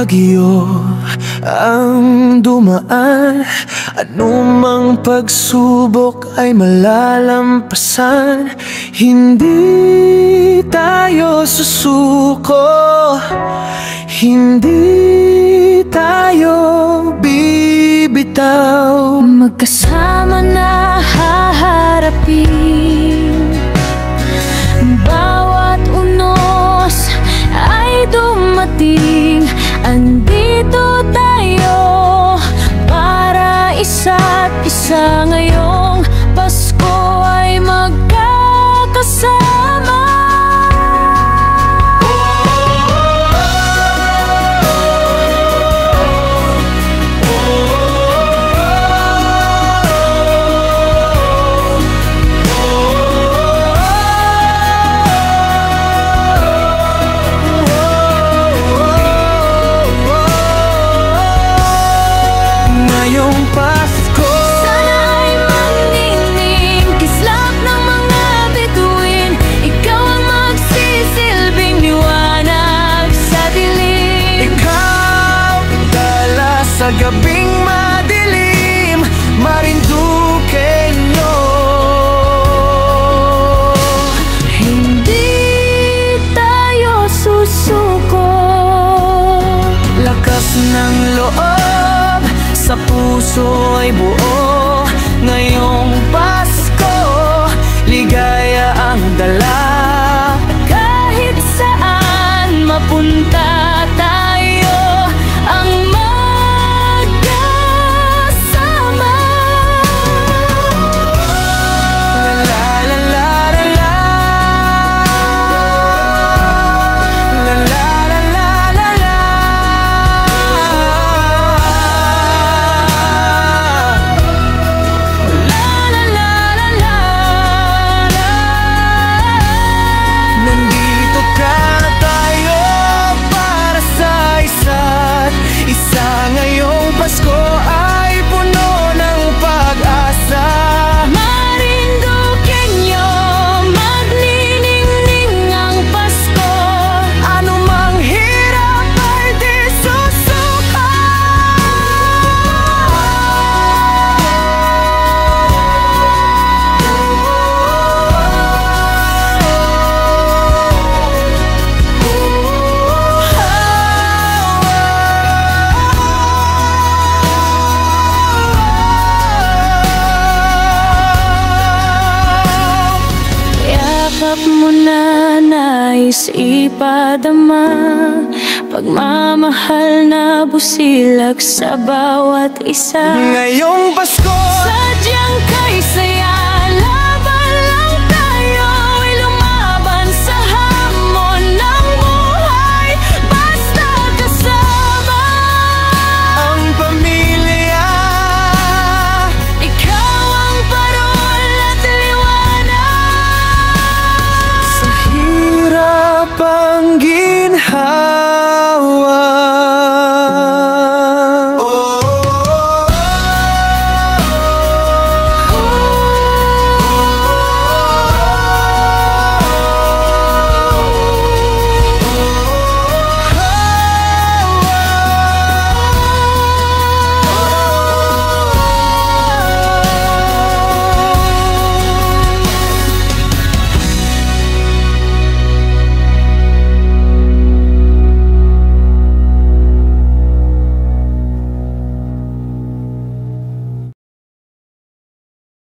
bagyo ang dumaan, anumang pagsubok ay malalampasan. Hindi tayo susuko, hindi tayo bibitaw. Magkasama na haharapin bawat unos ay dumating. Andito tayo para isa't isa. Ngayong Pasko ay magkakasama. Ngayong Pasko, sana ay magnining kislap ng mga bituin. Ikaw ang magsisilbing liwanag sa dilim. ikaw dala sa gabing madilim, Marinduqueño. Hindi tayo susuko, Lakas ng loob sa puso ay buo. Ngayong Pasko, ligaya ang dala. kahit saan mapunta tayo ang magkasama. La la la la la, la la la la la la. Nandito ka tayo para sa isa't isa. Ngayong Pasko ay puno ng pag-asa. Marinduqueño, magniningning ang Pasko. Anumang hirap ay di susuka. Yakap mo na nais ipadama, pagmamahal na busilak sa bawat isa. Ngayong Pasko, Sadyang kay saya